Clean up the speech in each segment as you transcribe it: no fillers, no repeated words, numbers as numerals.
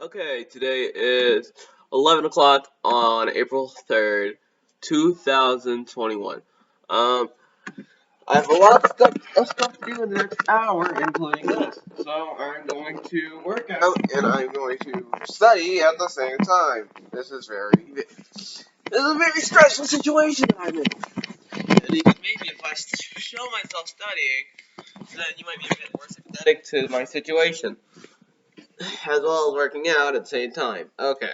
Okay, today is 11 o'clock on April 3rd, 2021. Um, I have a lot of stuff to do in the next hour, including this. So I'm going to work out and I'm going to study at the same time. This is a very stressful situation I'm in. And even maybe if I show myself studying, then you might be a bit more sympathetic to my situation, as well as working out at the same time. Okay.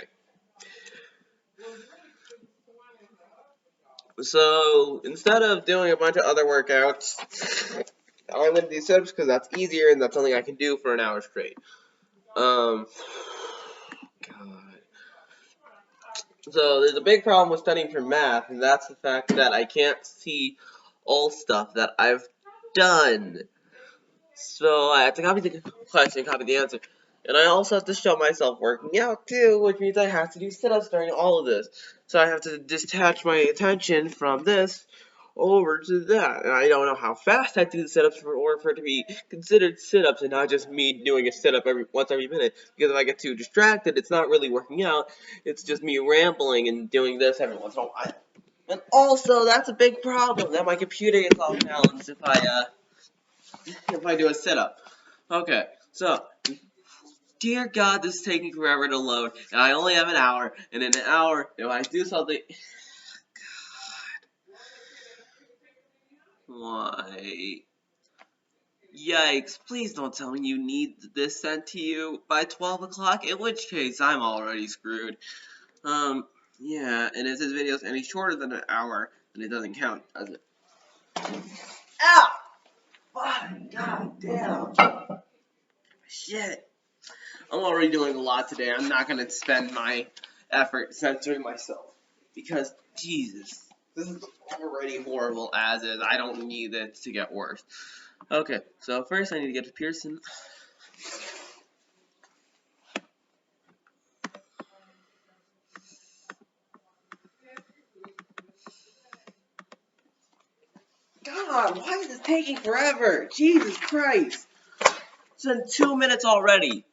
So instead of doing a bunch of other workouts, I'm going to do sit-ups because that's easier and that's something I can do for an hour straight. God. So there's a big problem with studying for math, and that's the fact that I can't see all stuff that I've done. So I have to copy the question, copy the answer. And I also have to show myself working out too, which means I have to do sit-ups during all of this. So I have to detach my attention from this over to that. And I don't know how fast I do the sit-ups in order for it to be considered sit-ups and not just me doing a sit-up once every minute. Because if I get too distracted, it's not really working out. It's just me rambling and doing this every once in a while. And also, that's a big problem, that my computer gets off balance if I do a sit-up. Okay, so, dear God, this is taking forever to load, and I only have an hour, and in an hour, if I do something... Why? Yikes, please don't tell me you need this sent to you by 12 o'clock, in which case I'm already screwed. Yeah, and if this video is any shorter than an hour, then it doesn't count, does it? Ow! Fuck, god damn. Shit. I'm already doing a lot today. I'm not going to spend my effort censoring myself. Because, Jesus, this is already horrible as is. I don't need it to get worse. Okay, so first I need to get to Pearson. God, why is this taking forever? Jesus Christ. It's been 2 minutes already.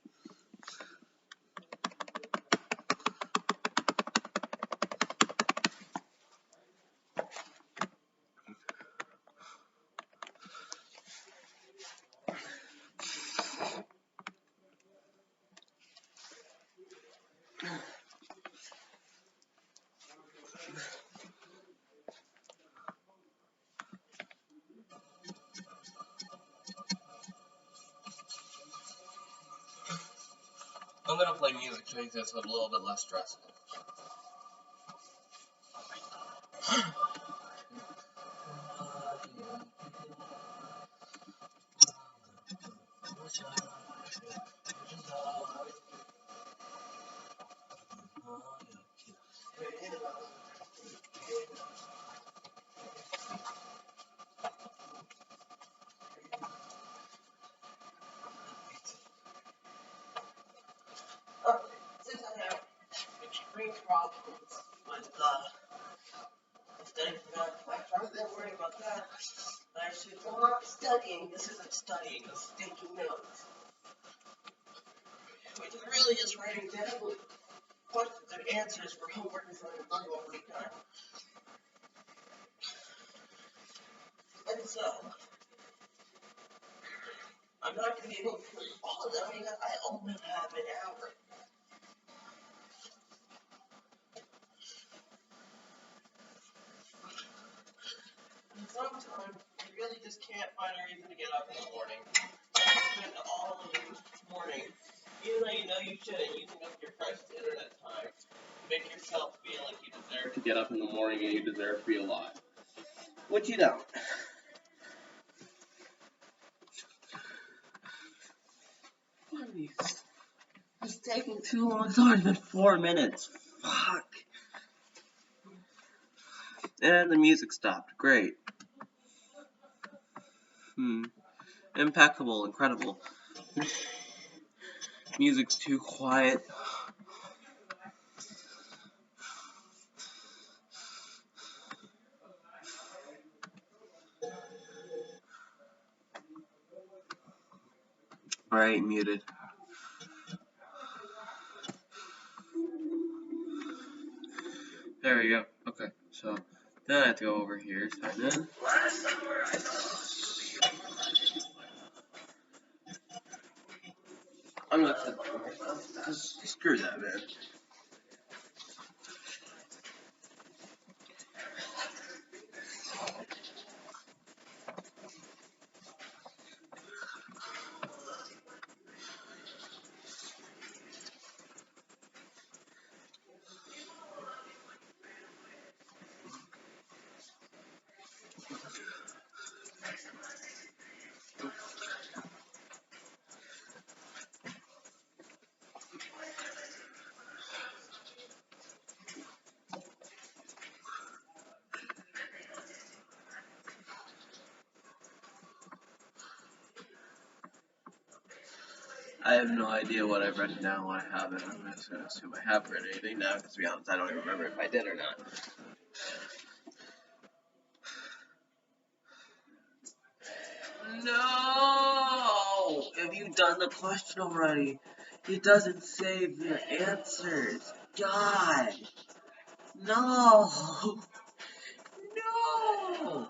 I'm gonna play music to make this a little bit less stressful. Since I have extreme problems with studying for math, I'm not that worried about that. I should, well, not studying. This isn't studying. This is taking notes. Which is really just writing down questions and answers for homework in front of my free time. And so, I'm not going to be able to complete all of them because I only have an hour. And sometimes you really just can't find a reason to get up in the morning. Spend all of the morning, even though you know you shouldn't, using up your precious internet time to make yourself feel like you deserve to get up in the morning and you deserve to be alive. Which you don't. It's taking too long. It's already been 4 minutes. Fuck. And the music stopped. Great. Impeccable. Incredible. Music's too quiet. Alright, muted. There we go. Okay, so then I have to go over here, sign in. I'm gonna click on myself because screw that, man. I have no idea what I've read now. I haven't. I'm just gonna assume I have read anything now. Because to be honest, I don't even remember if I did or not. No! Have you done the question already? It doesn't save your answers. God! No! No!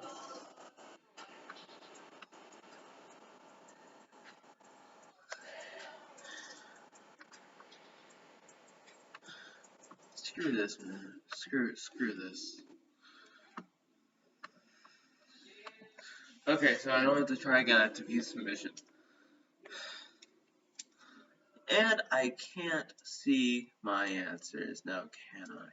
Screw this, man. Screw this. Okay, so I don't have to try again. I have to view submission. And I can't see my answers now, can I?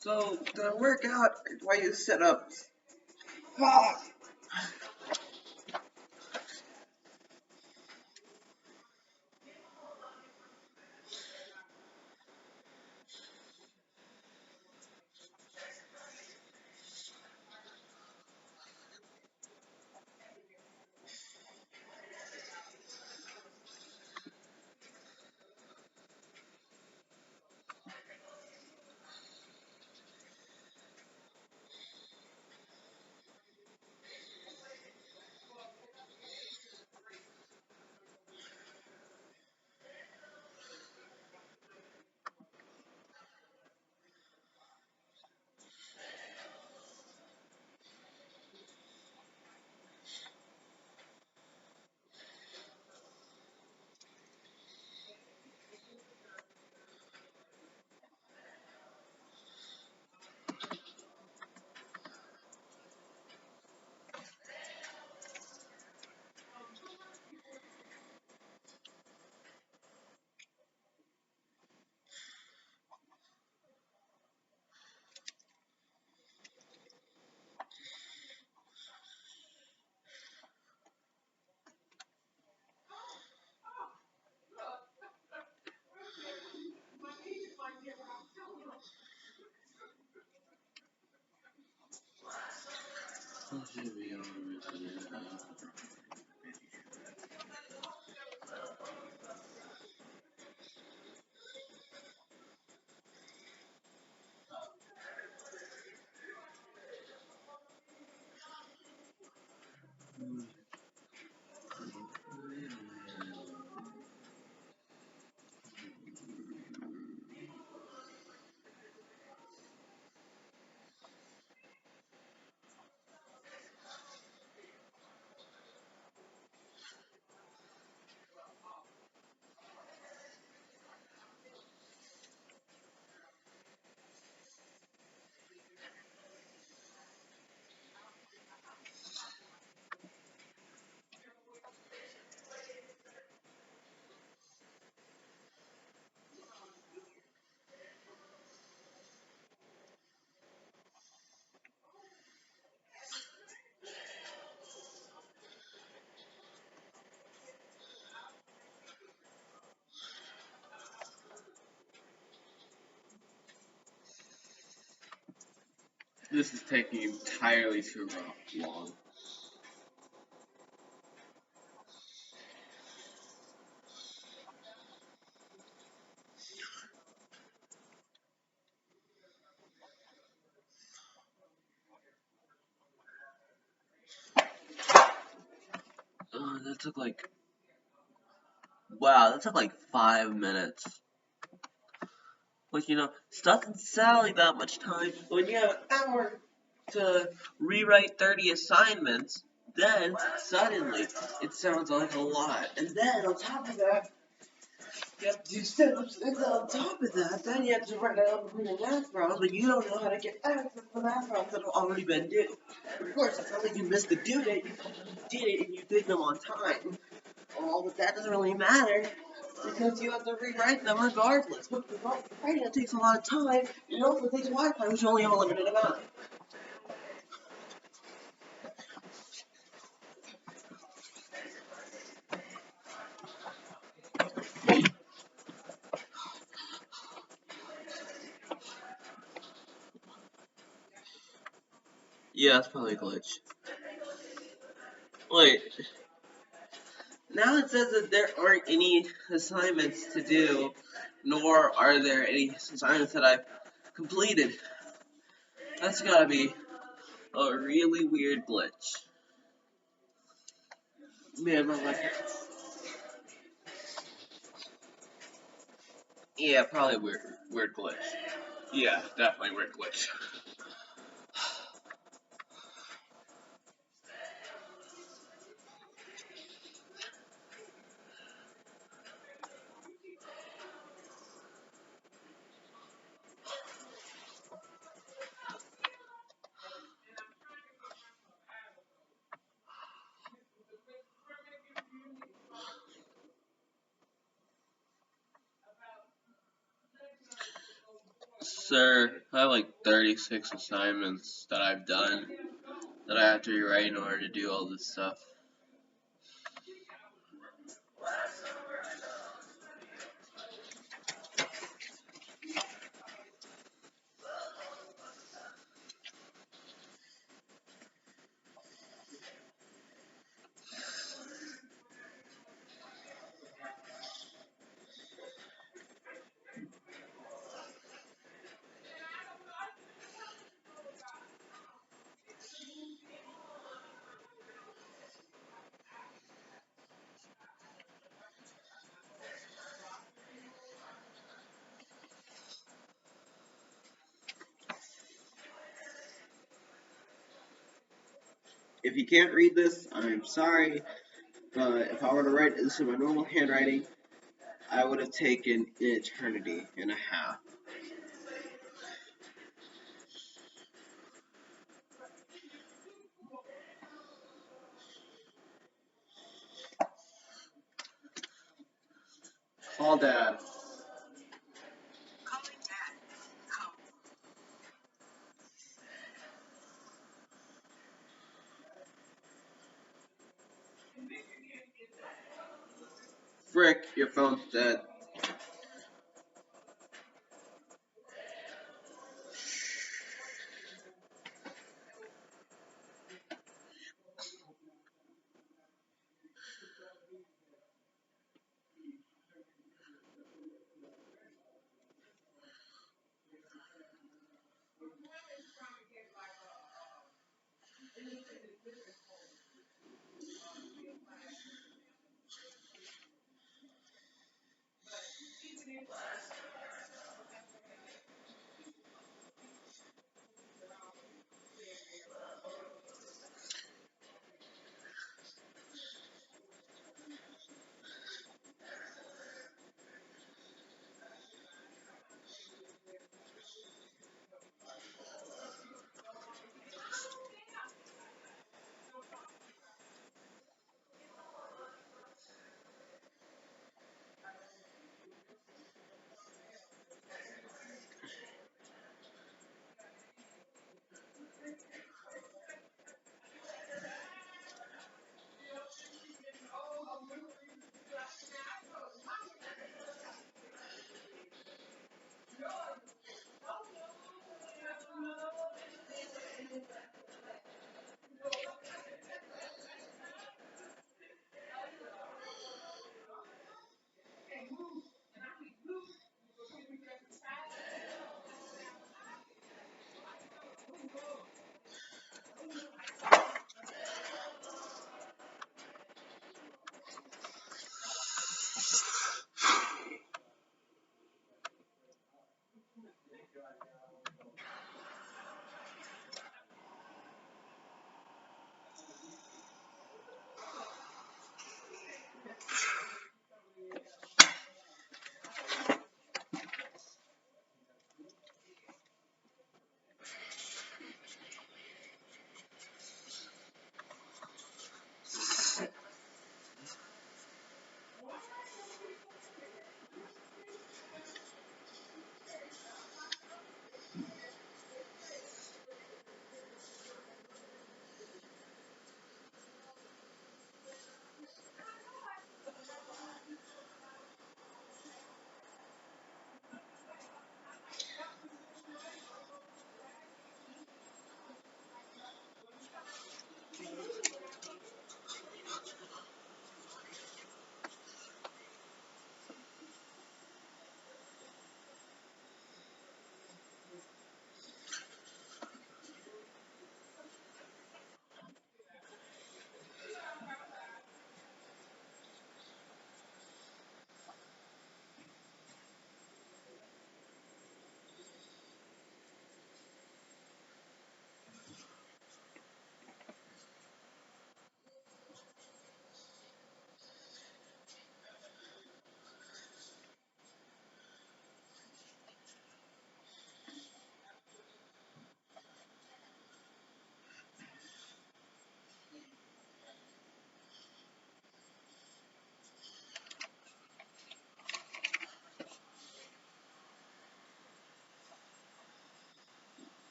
So, did it work out, or do I use setups? Fuck! This is taking entirely too long. That took like, wow, that took like 5 minutes. Like, it doesn't sound like that much time. But when you have an hour to rewrite 30 assignments, then suddenly it sounds like a lot. And then on top of that, you have to do sit-ups, and then on top of that, then you have to write out the math problems, but you don't know how to get access to the math problems that have already been due. Of course, it's not like you missed the due date, you did it and you did them on time. Oh, but that doesn't really matter, because you have to rewrite them regardless. But writing it takes a lot of time, and also it takes Wi-Fi, which you only have a limited amount. Yeah, it's probably a glitch. Wait, now it says that there aren't any assignments to do, nor are there any assignments that I've completed. That's gotta be a really weird glitch. Man, my life. Yeah, probably weird glitch. Yeah, definitely weird glitch. Sir, I have like 36 assignments that I've done that I have to rewrite in order to do all this stuff. If you can't read this, I'm sorry, but if I were to write this in my normal handwriting, I would have taken an eternity and a half. Call Dad. Frick, your phone's dead.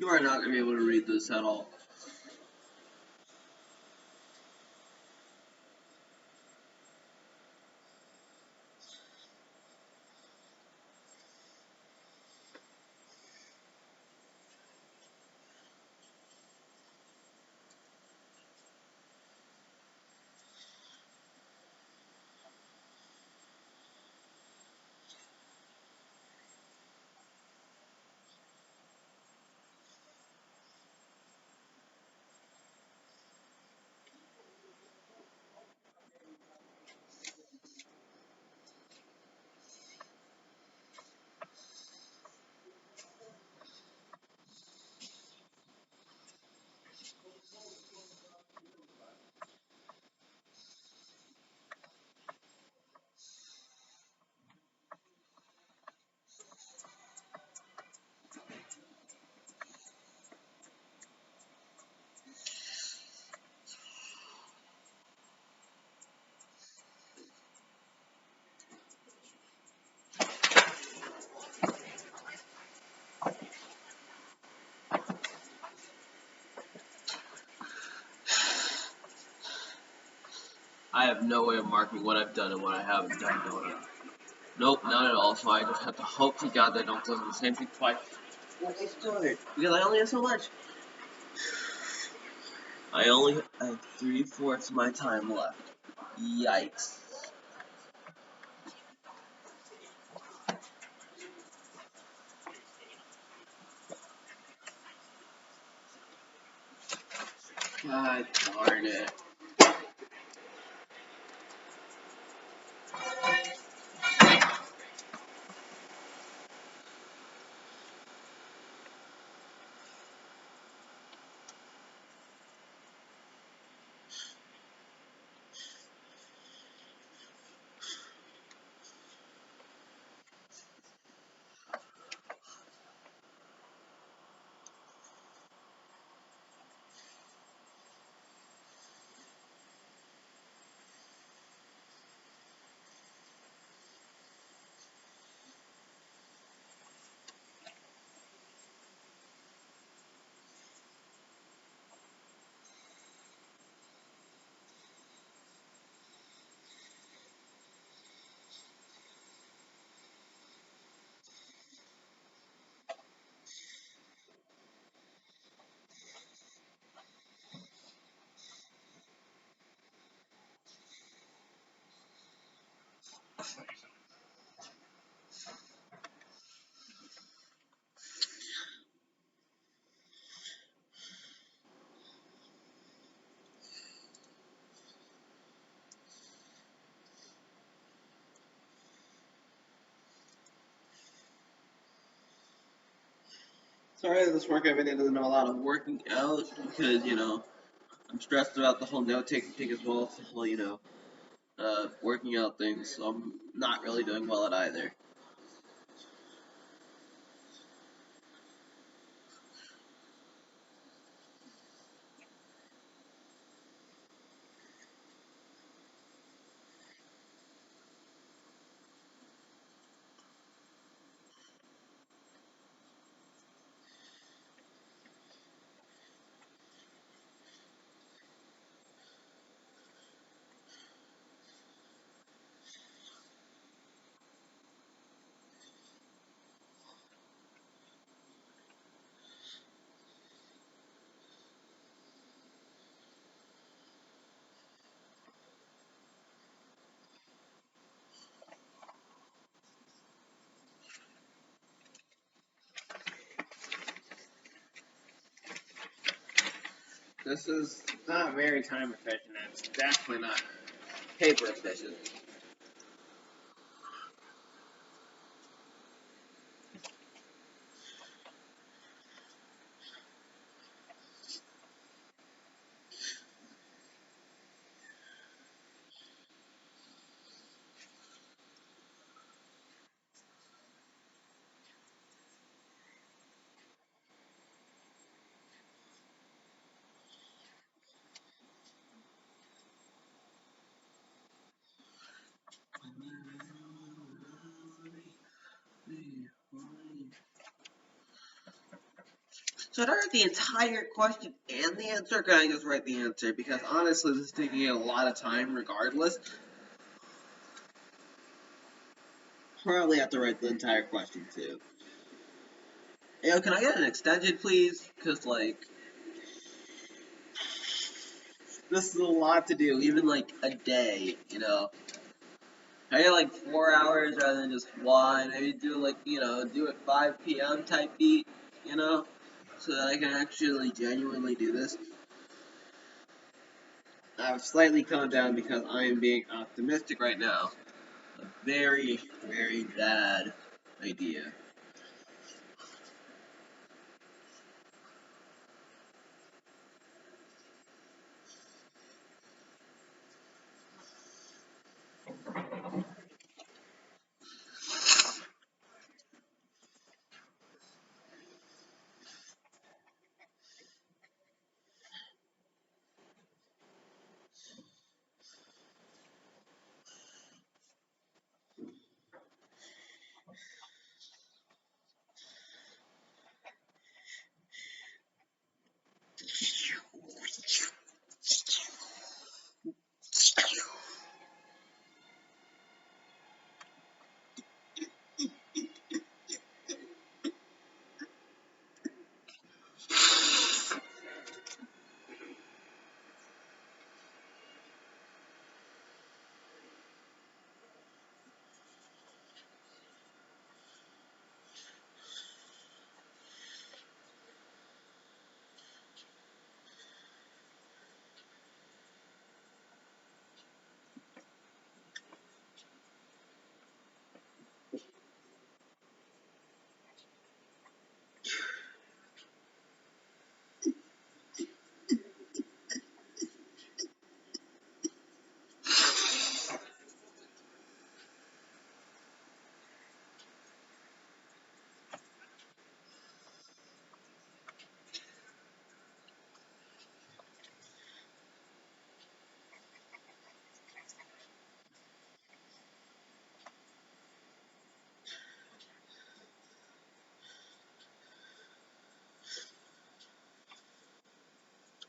You are not going to be able to read this at all. I have no way of marking what I've done and what I haven't done. Nope, not at all. So I just have to hope to God that I don't go through the same thing twice. Because I only have so much. I only have 3/4 of my time left. Yikes. God darn it. Sorry that this workout video doesn't have a lot of working out because, I'm stressed about the whole note-taking thing as well as the whole, working out thing, so I'm not really doing well at either. This is not very time efficient, and it's definitely not paper efficient. Should I write the entire question and the answer, or can I just write the answer? Because honestly, this is taking a lot of time regardless. Probably have to write the entire question too. Yo, can I get an extension, please? Because, like, this is a lot to do, even, like, a day, you know? I get, like, 4 hours rather than just one. Maybe do, like, you know, do it 5 p.m. type beat, you know? So that I can actually genuinely do this. I've slightly calmed down because I am being optimistic right now. A very, very bad idea.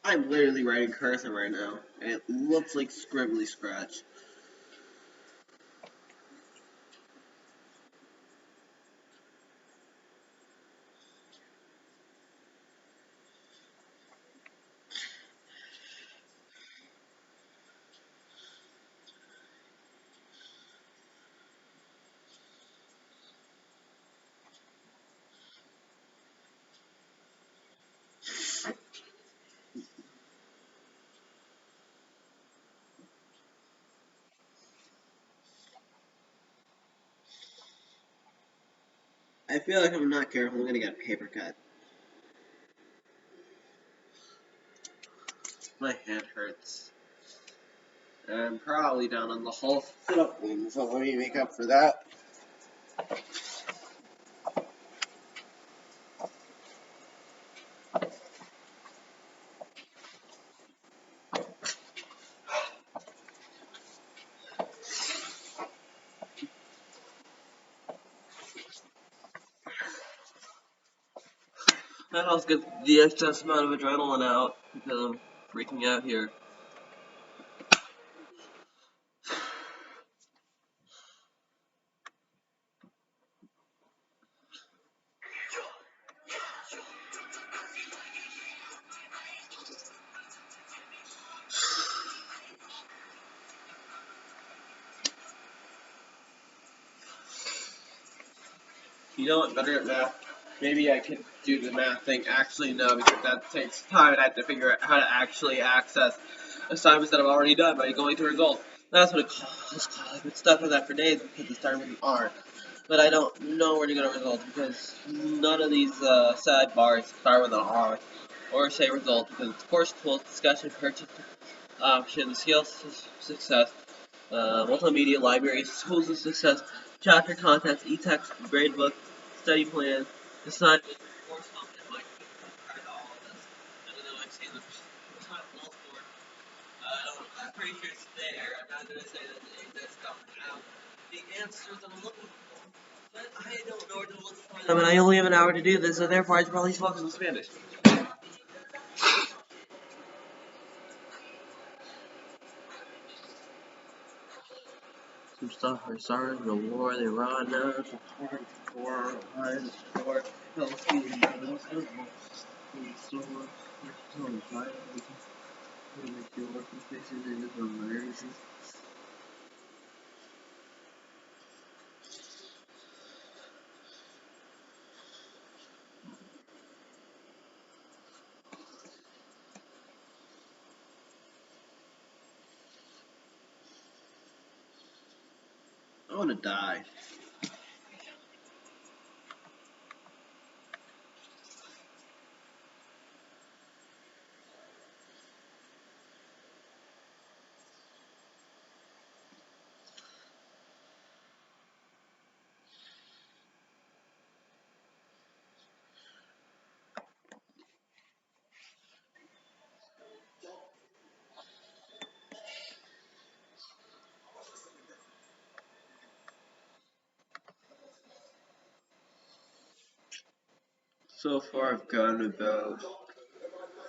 I'm literally writing cursor right now, and it looks like scribbly scratch. I feel like if I'm not careful, I'm gonna get a paper cut. My hand hurts. And I'm probably down on the whole sit-up thing, so let me make up for that. That helps get the excess amount of adrenaline out, because I'm freaking out here. You know what, better at math. Maybe I can do the math thing actually no, because that takes time and I have to figure out how to actually access assignments that I've already done by going to results. That's what it calls. I've been stuck with that for days because it started with an R. But I don't know where to go to results because none of these sidebars start with an R or say result because it's course tools, discussion, purchase options, skills, success, multimedia libraries, tools of success, chapter contents, e-text, gradebook, study plan, assignment, course content, might be part of all of this. I don't know, I've seen the title for it. I'm pretty sure it's there. I'm not going to say that it exists out. The answers I'm looking for, but I don't know where to look for I mean, I only have an hour to do this, so therefore I should probably focus on Spanish. Some stuff for starting the war, they run now, support for Ohio, support, Palestinian guns, I want to die. So far I've gotten about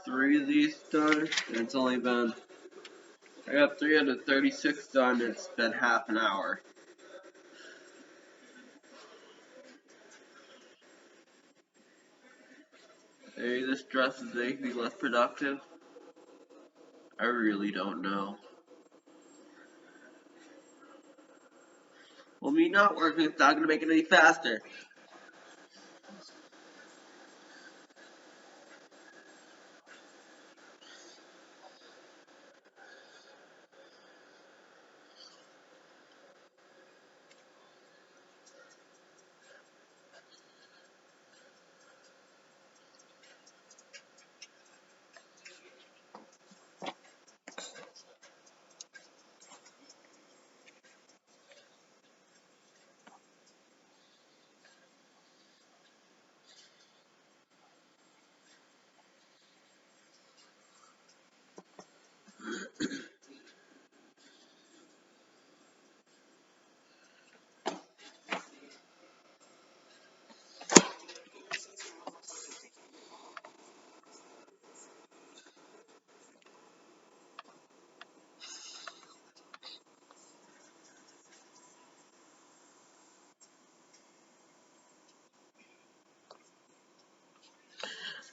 3 of these done, and it's only been, I got 336 done, and it's been half an hour. Maybe this dress is making me less productive. I really don't know. Well, me not working is not going to make it any faster.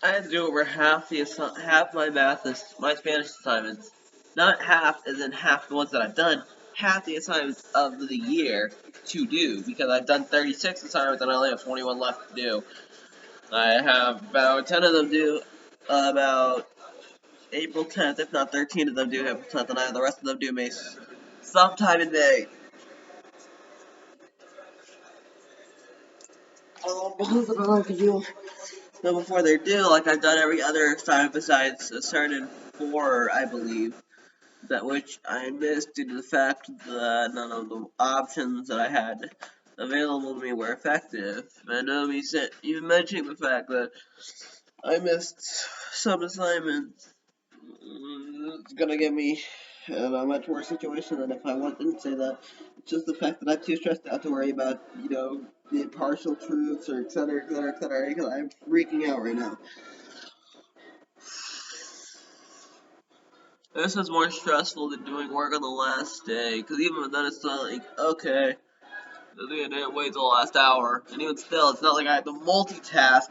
I had to do over half my Spanish assignments. Not half, as in half the ones that I've done. Half the assignments of the year to do, because I've done 36 assignments and I only have 21 left to do. I have about 10 of them due about April 10th, if not 13 of them due April 10th, and I have the rest of them due May sometime in May. Most of them I can do before they're due, like I've done every other assignment besides a certain 4, I believe. That which I missed due to the fact that none of the options that I had available to me were effective. I know me even mentioning the fact that I missed some assignments. It's gonna get me in a much worse situation than if I didn't say that. It's just the fact that I'm too stressed out to worry about, the partial truths or etc. Because I'm freaking out right now. This is more stressful than doing work on the last day, because even then it's not like, okay, I didn't wait till the last hour, and even still, it's not like I have to multitask.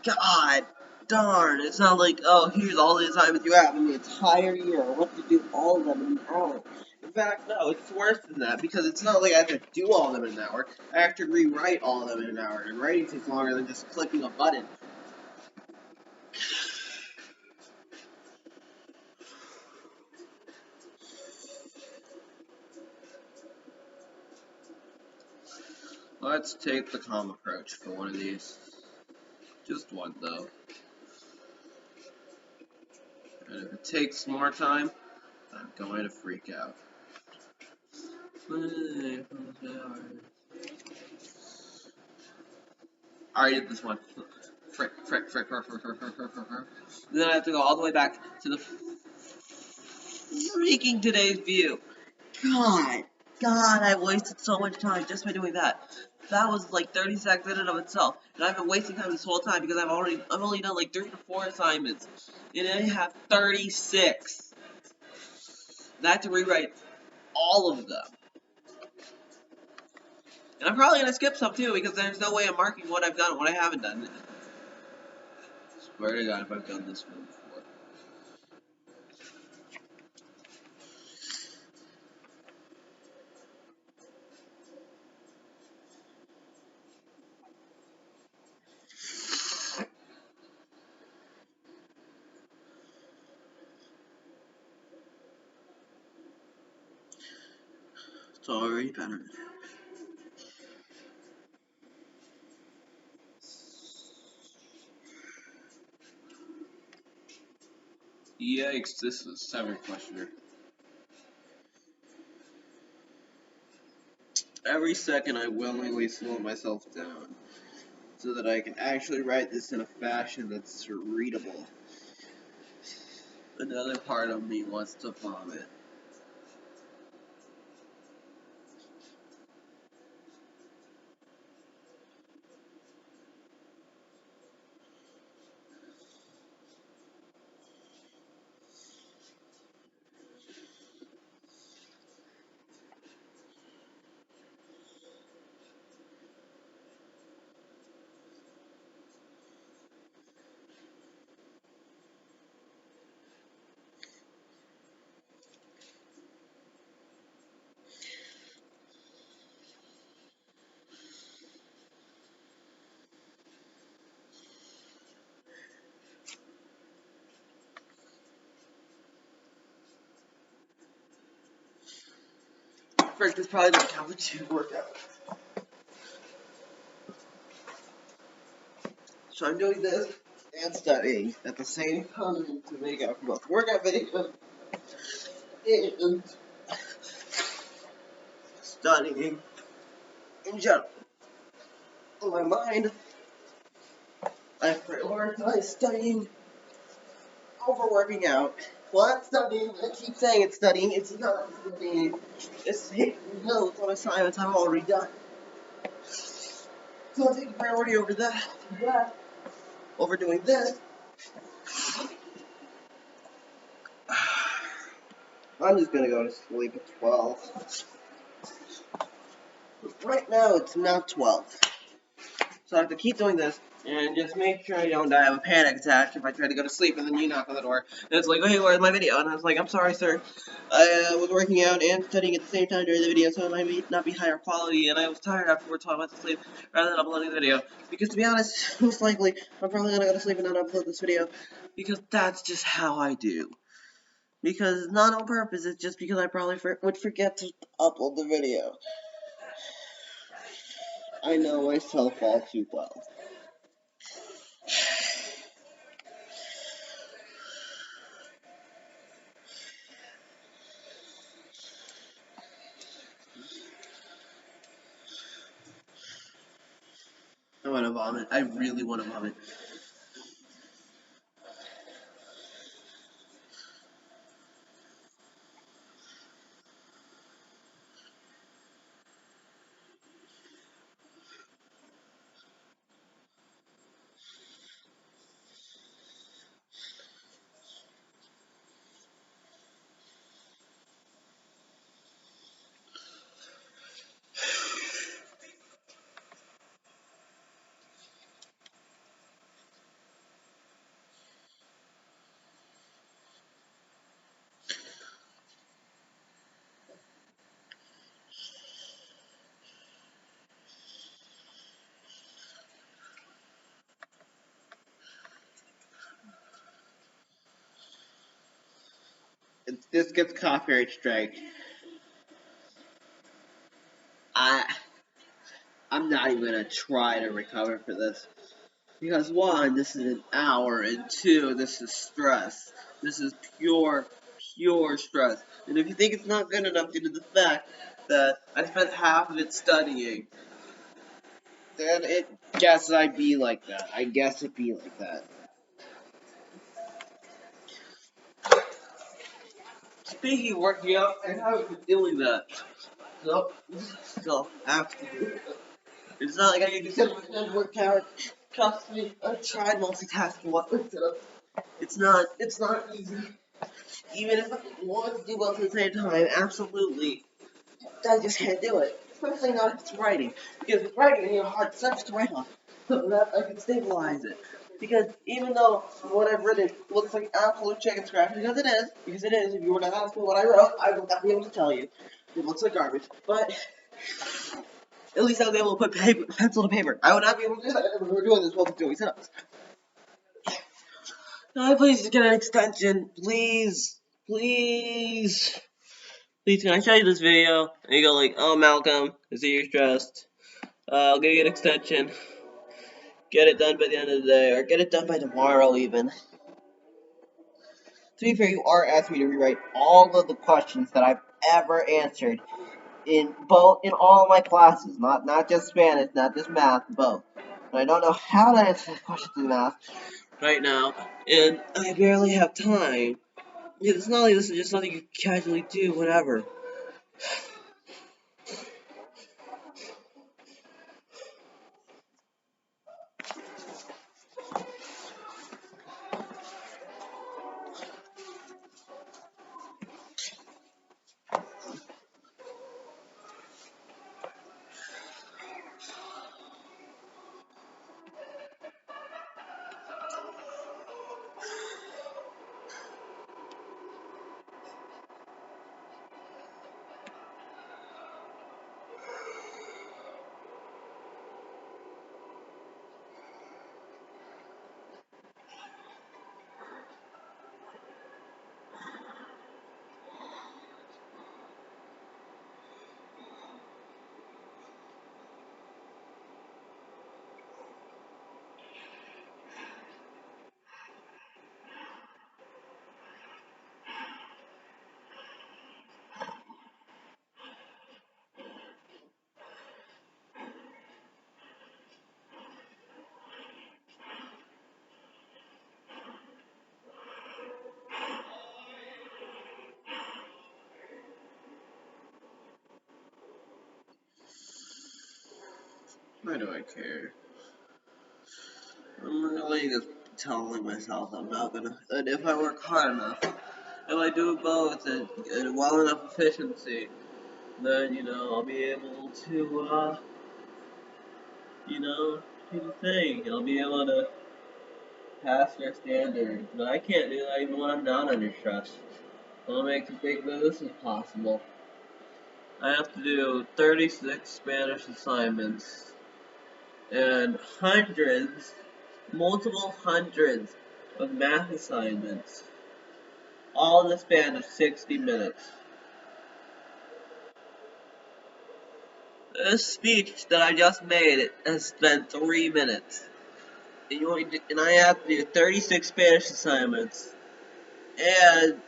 God darn, it's not like, oh, here's all the assignments you have in the entire year, I want to do all of them in an hour. In fact, no, it's worse than that, because it's not like I have to do all of them in an hour, I have to rewrite all of them in an hour, and writing takes longer than just clicking a button. Let's take the calm approach for one of these. Just one, though. And if it takes more time, I'm going to freak out. I already did this one. Frick. Then I have to go all the way back to the freaking today's view. God, I wasted so much time just by doing that. that was like 30 seconds in and of itself, and I've been wasting time this whole time because I've only done like 3 to 4 assignments, and I have 36. And I have to rewrite all of them. And I'm probably gonna skip some too because there's no way I'm marking what I've done and what I haven't done. Swear to God, if I've done this one before. Sorry, better. Yikes, this is 7 questioner. Every second I willingly slow myself down so that I can actually write this in a fashion that's readable. Another part of me wants to vomit. Frick, this probably doesn't count the 2 workouts. So I'm doing this and studying at the same time to make up for both workout videos and studying in general. In my mind, I prioritize studying over working out. Well, I'm studying. I keep saying it's studying. It's not studying. It's taking notes on assignments I've already done. So I'll take priority over that. Over doing this. I'm just gonna go to sleep at 12. But right now it's not 12. So I have to keep doing this and just make sure I don't die of a panic attack if I try to go to sleep and then you knock on the door and it's like, oh, hey, where's my video? And I was like, I'm sorry, sir. I was working out and studying at the same time during the video, so it might not be higher quality, and I was tired afterwards, so I went to sleep rather than uploading the video. Because to be honest, most likely, I'm probably gonna go to sleep and not upload this video because that's just how I do. Because not on purpose, it's just because I probably would forget to upload the video. I know myself all too well. I want to vomit. I really want to vomit. If this gets copyright strike, I'm not even gonna try to recover for this. Because 1, this is an hour, and 2, this is stress. This is pure stress. And if you think it's not good enough due to the fact that I spent half of it studying, then I guess I'd be like that. I guess it'd be like that. Speaking of working out, I haven't been doing that. So, still have to do it. It's not like I can do something and work out. Trust me, I've tried multitasking once. It's not easy. Even if I want to do both at the same time, absolutely, I just can't do it. Especially not if it's writing. Because with writing, you have hard subject to write on. So that I can stabilize it. Because even though what I've written looks like absolute chicken scratch, because it is, if you were to ask me what I wrote, I would not be able to tell you. It looks like garbage. But at least I was able to put pencil to paper. I would not be able to do that if we were doing this while doing sit-ups. No, please just get an extension. Please. Please. Please, can I show you this video? And you go like, oh, Malcolm, I see you're stressed. I'll give you an extension. Get it done by the end of the day, or get it done by tomorrow even. To be fair, you are asking me to rewrite all of the questions that I've ever answered in all of my classes, not just Spanish, not just math, both. And I don't know how to answer the questions in math right now, and I barely have time. It's not like this is just something you casually do, whatever. Why do I care? I'm really just telling myself I'm not gonna. And if I work hard enough, if I do both and well enough efficiency, then I'll be able to do the thing. I'll be able to pass their standards. But I can't do that even when I'm not under stress. What makes a big moves as possible. I have to do 36 Spanish assignments and multiple hundreds of math assignments, all in the span of 60 minutes. This speech that I just made has spent 3 minutes. And I have to do 36 Spanish assignments and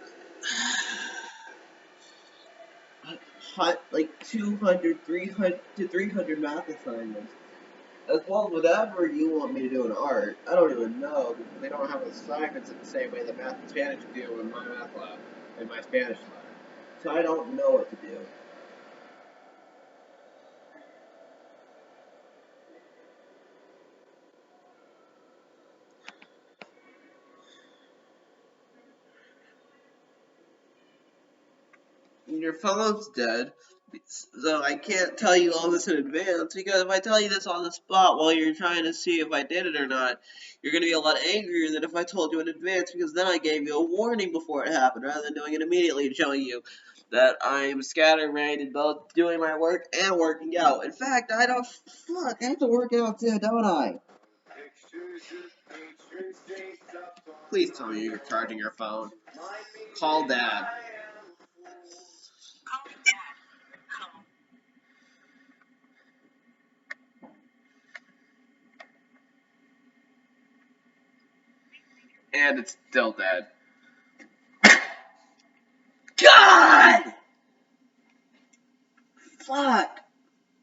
like 200, 300 to 300 math assignments. As well as whatever you want me to do in art. I don't even know, because they don't have assignments in the same way that math and Spanish do in my math lab, in my Spanish lab. So I don't know what to do. Your phone's dead, so I can't tell you all this in advance, because if I tell you this on the spot while you're trying to see if I did it or not, you're going to be a lot angrier than if I told you in advance, because then I gave you a warning before it happened, rather than doing it immediately and showing you that I'm scatterbrained in both doing my work and working out. In fact, I have to work out too, don't I? Please tell me you're charging your phone. Call Dad. And it's still dead. God! Fuck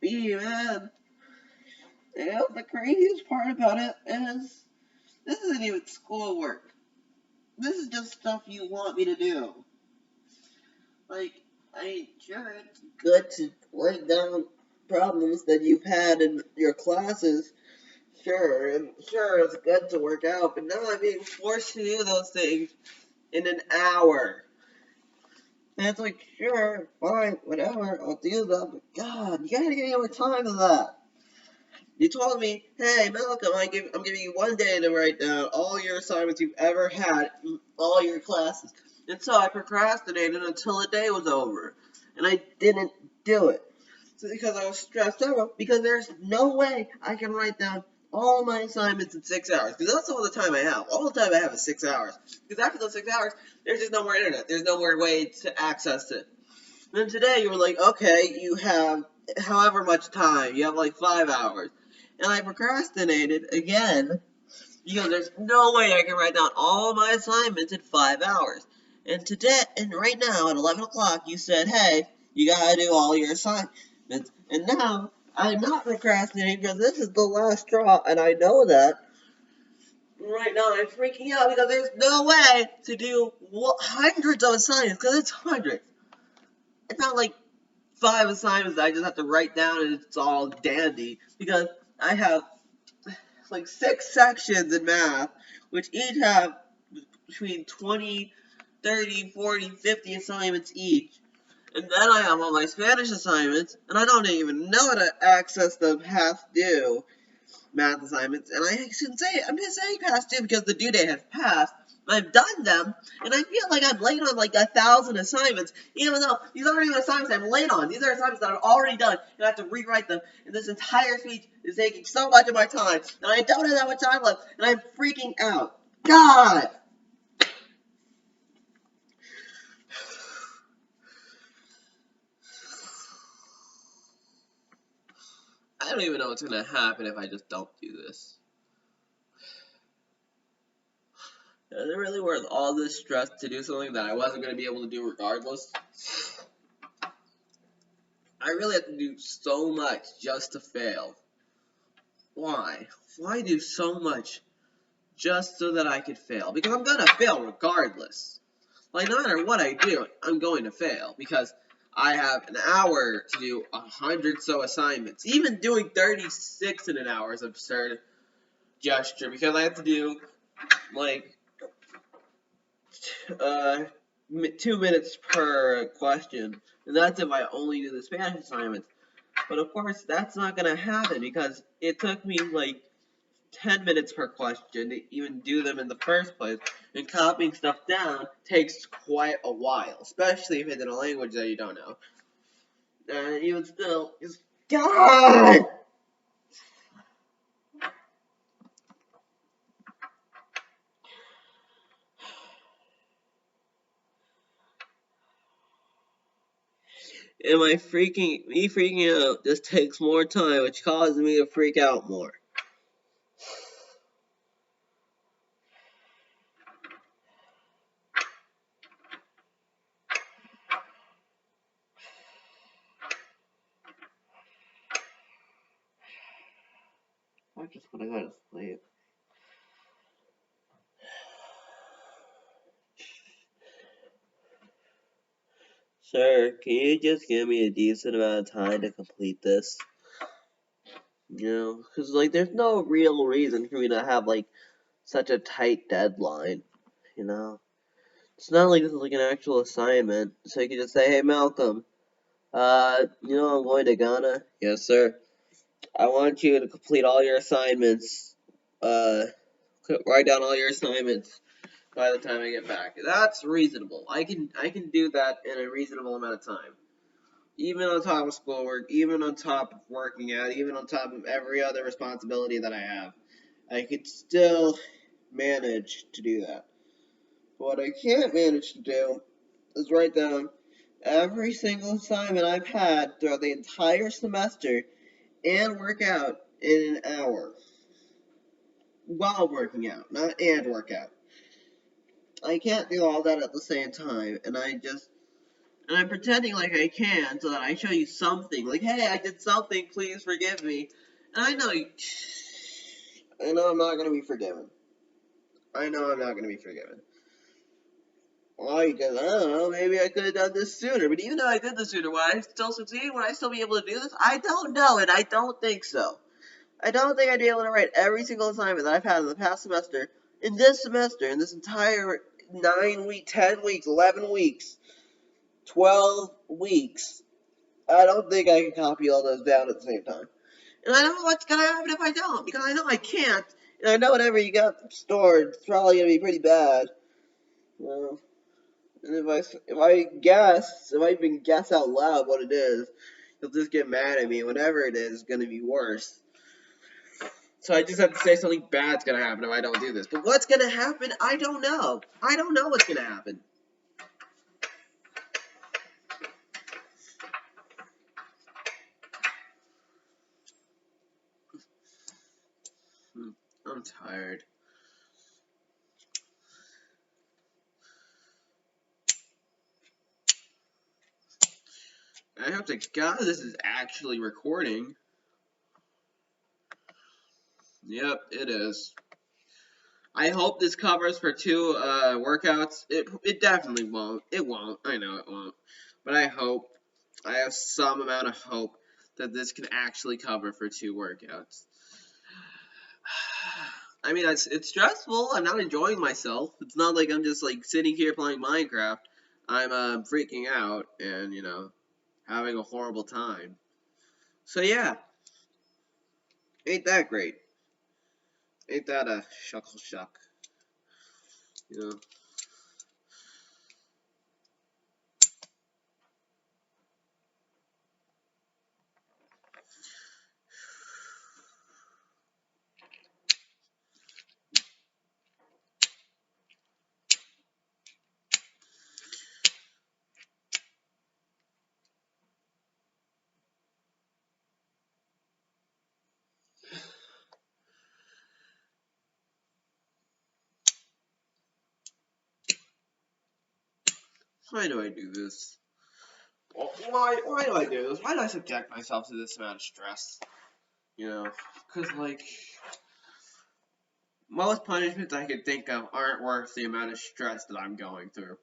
me, man. The craziest part about it is, this isn't even schoolwork. This is just stuff you want me to do. Like, sure, it's good to write down problems that you've had in your classes. Sure, and sure, it's good to work out, but now I'm being forced to do those things in an hour. And it's like, sure, fine, whatever, I'll do them, but God, you gotta give me more time than that. You told me, hey, Malcolm, I'm giving you 1 day to write down all your assignments you've ever had in all your classes. And so I procrastinated until the day was over. And I didn't do it. So because I was stressed out, because there's no way I can write down all my assignments in 6 hours. Because that's all the time I have. All the time I have is 6 hours. Because after those 6 hours, there's just no more internet. There's no more way to access it. And then today you were like, okay, you have however much time. You have like 5 hours. And I procrastinated again because there's no way I can write down all my assignments in 5 hours. And today, and right now at 11 o'clock, you said, hey, you gotta do all your assignments. And now I'm not procrastinating because this is the last straw, and I know that. Right now I'm freaking out because there's no way to do hundreds of assignments because it's hundreds. It's not like 5 assignments that I just have to write down and it's all dandy because I have like 6 sections in math, which each have between 20, 30, 40, 50 assignments each. And then I have all my Spanish assignments, and I don't even know how to access the past due math assignments. And I'm just saying past due because the due date has passed. I've done them, and I feel like I'm late on like 1,000 assignments, even though these aren't even assignments I'm late on. These are assignments that I've already done, and I have to rewrite them, and this entire speech is taking so much of my time, and I don't have that much time left, and I'm freaking out. God! I don't even know what's going to happen if I just don't do this. Is it really worth all this stress to do something that I wasn't going to be able to do regardless? I really have to do so much just to fail. Why? Why do so much just so that I could fail? Because I'm going to fail regardless. Like, no matter what I do, I'm going to fail. Because I have an hour to do 100 so assignments. Even doing 36 in an hour is absurd gesture. Because I have to do, like, 2 minutes per question, and that's if I only do the Spanish assignments. But of course, that's not going to happen because it took me like 10 minutes per question to even do them in the first place, and copying stuff down takes quite a while, especially if it's in a language that you don't know. And even still, God! And me freaking out just takes more time, which causes me to freak out more. I just want to go to sleep. Sir, can you just give me a decent amount of time to complete this? You know, because, like, there's no real reason for me to have, like, such a tight deadline, you know? It's not like this is, like, an actual assignment, so you can just say, hey, Malcolm, you know I'm going to Ghana? Yes, sir. I want you to complete all your assignments, write down all your assignments by the time I get back. That's reasonable. I can do that in a reasonable amount of time. Even on top of schoolwork, even on top of working out, even on top of every other responsibility that I have, I could still manage to do that. What I can't manage to do is write down every single assignment I've had throughout the entire semester and work out in an hour while working out, not and work out. I can't do all that at the same time, and I'm pretending like I can so that I show you something. Like, hey, I did something, please forgive me. And I know I'm not going to be forgiven. I know I'm not going to be forgiven. Why? Because I don't know, maybe I could have done this sooner. But even though I did this sooner, will I still succeed? Would I still be able to do this? I don't know, and I don't think so. I don't think I'd be able to write every single assignment that I've had in the past semester, in this entire 9 week, 10 weeks, 11 weeks, 12 weeks. I don't think I can copy all those down at the same time. And I don't know what's going to happen if I don't, because I know I can't. And I know whatever you got stored, it's probably going to be pretty bad. And if I even guess out loud what it is, you'll just get mad at me. Whatever it is going to be worse. So I just have to say something bad's going to happen if I don't do this. But what's going to happen, I don't know. I don't know what's going to happen. I'm tired. I have to, God, this is actually recording. Yep, it is. I hope this covers for 2 workouts. It definitely won't. It won't. I know it won't. But I hope. I have some amount of hope that this can actually cover for 2 workouts. I mean, it's stressful. I'm not enjoying myself. It's not like I'm just like sitting here playing Minecraft. I'm freaking out and, you know, having a horrible time. So yeah, ain't that great? Ain't that a shuckle shuck? You know. Why do I do this? Why do I do this? Why do I subject myself to this amount of stress? You know, because, like, most punishments I can think of aren't worth the amount of stress that I'm going through.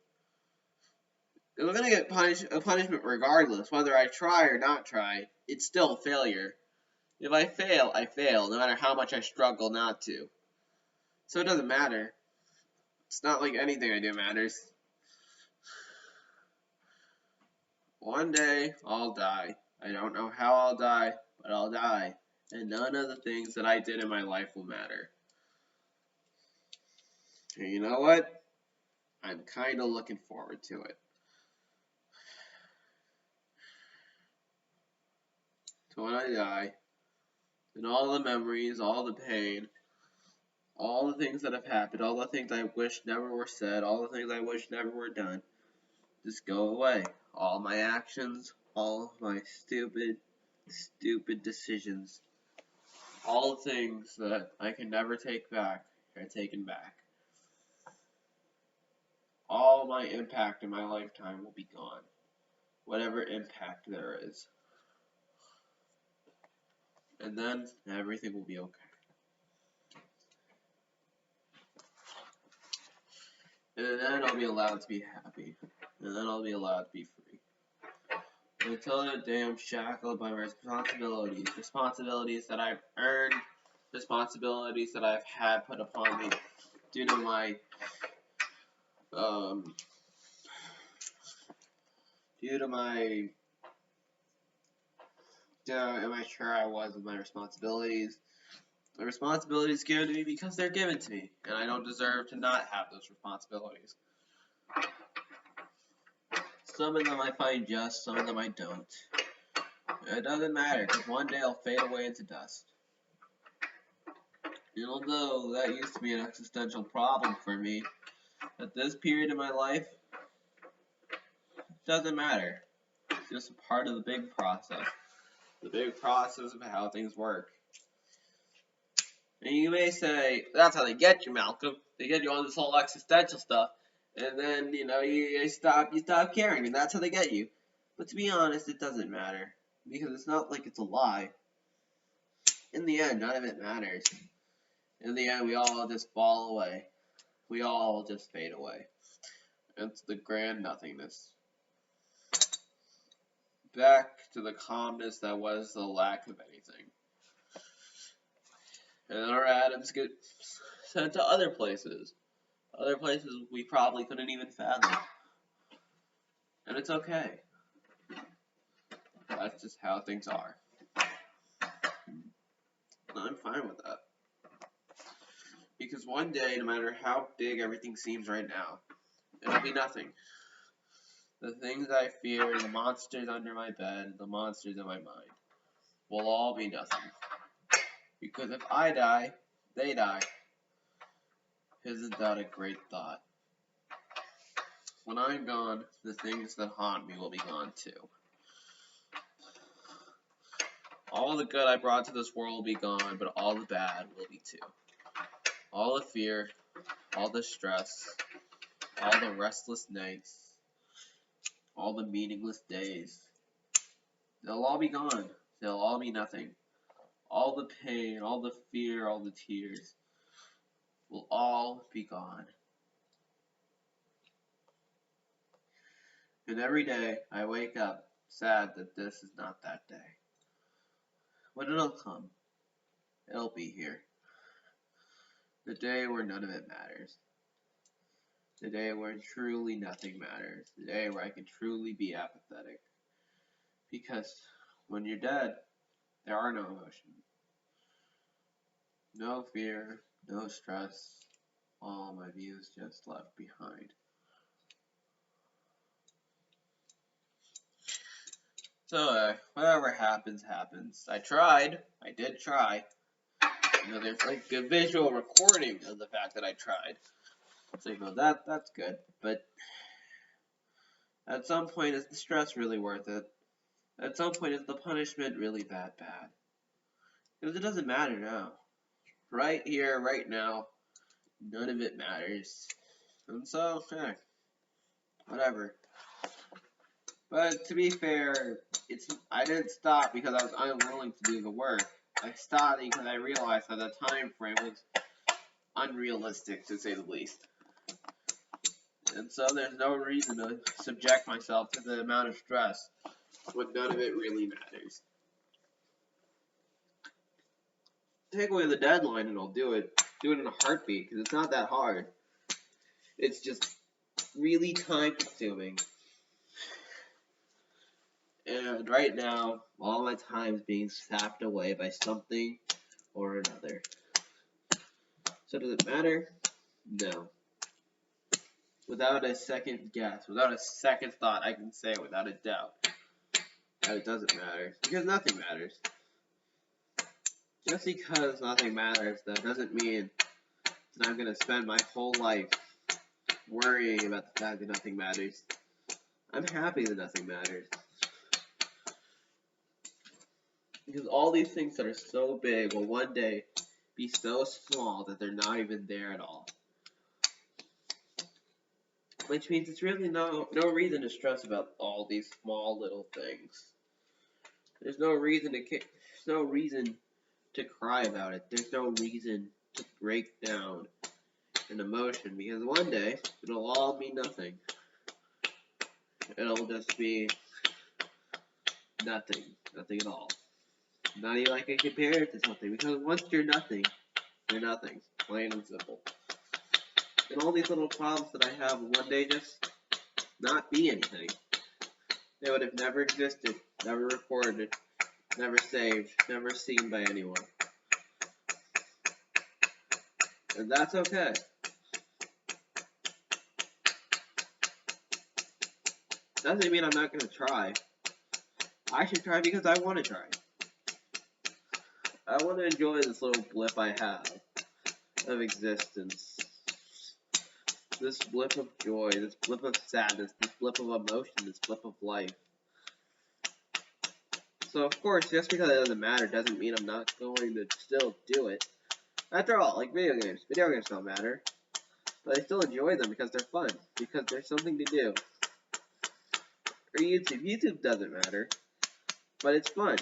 If I'm gonna get a punishment regardless, whether I try or not try, it's still a failure. If I fail, I fail, no matter how much I struggle not to. So it doesn't matter. It's not like anything I do matters. One day, I'll die. I don't know how I'll die, but I'll die. And none of the things that I did in my life will matter. And you know what? I'm kind of looking forward to it. So when I die, and all the memories, all the pain, all the things that have happened, all the things I wish never were said, all the things I wish never were done, just go away. All my actions, all of my stupid decisions, all the things that I can never take back are taken back. All my impact in my lifetime will be gone. Whatever impact there is. And then everything will be okay. And then I'll be allowed to be happy. And then I'll be allowed to be free. Until that day I'm shackled by my responsibilities that I've earned, responsibilities that I've had put upon me due to my, am I sure I was with my responsibilities? The responsibilities given to me because they're given to me, and I don't deserve to not have those responsibilities. Some of them I find just, some of them I don't. It doesn't matter, because one day I'll fade away into dust. And although that used to be an existential problem for me, at this period of my life, it doesn't matter. It's just a part of the big process. The big process of how things work. And you may say, that's how they get you, Malcolm. They get you on this whole existential stuff. And then, you stop caring, and that's how they get you. But to be honest, it doesn't matter. Because it's not like it's a lie. In the end, none of it matters. In the end, we all just fall away. We all just fade away. into the grand nothingness. Back to the calmness that was the lack of anything. And our atoms get sent to other places we probably couldn't even fathom. And it's okay. That's just how things are. And I'm fine with that. Because one day, no matter how big everything seems right now, it'll be nothing. The things I fear, the monsters under my bed, the monsters in my mind, will all be nothing. Because if I die, they die. Isn't that a great thought? When I'm gone, the things that haunt me will be gone too. All the good I brought to this world will be gone, but all the bad will be too. All the fear, all the stress, all the restless nights, all the meaningless days, they'll all be gone. They'll all be nothing. All the pain, all the fear, all the tears will all be gone. And every day I wake up sad that this is not that day. But it'll come. It'll be here. The day where none of it matters. The day where truly nothing matters. The day where I can truly be apathetic. Because when you're dead, there are no emotions. No fear, no stress. All my views just left behind. So, whatever happens, happens. I tried. I did try. You know, there's like a visual recording of the fact that I tried. So, you know, that's good. But at some point, is the stress really worth it? At some point, is the punishment really that bad? Because it doesn't matter now. Right here, right now, none of it matters. And so, whatever. But to be fair, I didn't stop because I was unwilling to do the work. I stopped because I realized that the time frame was unrealistic, to say the least. And so there's no reason to subject myself to the amount of stress when none of it really matters. Take away the deadline and I'll do it. Do it in a heartbeat because it's not that hard. It's just really time consuming. And right now, all my time is being sapped away by something or another. So does it matter? No. Without a second guess, without a second thought, I can say without a doubt that it doesn't matter. Because nothing matters. Just because nothing matters, though, doesn't mean that I'm going to spend my whole life worrying about the fact that nothing matters. I'm happy that nothing matters. Because all these things that are so big will one day be so small that they're not even there at all. Which means it's really no reason to stress about all these small little things. There's no reason to cry about it. There's no reason to break down an emotion because one day it'll all mean nothing. It'll just be nothing at all. Not even like I compare it to something because once you're nothing, plain and simple. And all these little problems that I have will one day just not be anything. They would have never existed, never recorded, never saved, never seen by anyone. And that's okay. Doesn't mean I'm not going to try. I should try because I want to try. I want to enjoy this little blip I have of existence. This blip of joy, this blip of sadness, this blip of emotion, this blip of life. So of course, just because it doesn't matter doesn't mean I'm not going to still do it. After all, like video games don't matter. But I still enjoy them because they're fun, because there's something to do. Or YouTube doesn't matter, but it's fun.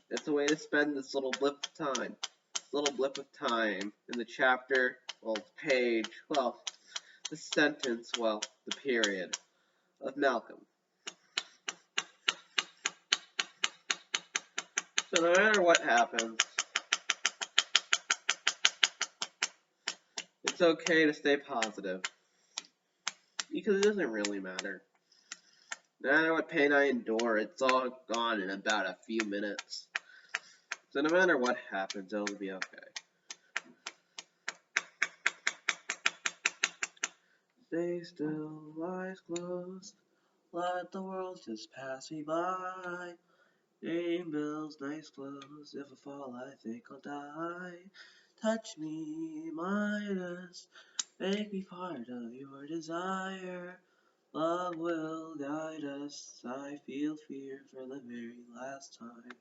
It's a way to spend this little blip of time. This little blip of time in the chapter, well, page, well, the sentence, well, the period, of Malcolm. So no matter what happens, it's okay to stay positive. Because it doesn't really matter. No matter what pain I endure, it's all gone in about a few minutes. So no matter what happens, it'll be okay. Stay still, eyes closed. Let the world just pass me by. Name bills, nice clothes. If I fall, I think I'll die. Touch me, Midas. Make me part of your desire. Love will guide us. I feel fear for the very last time.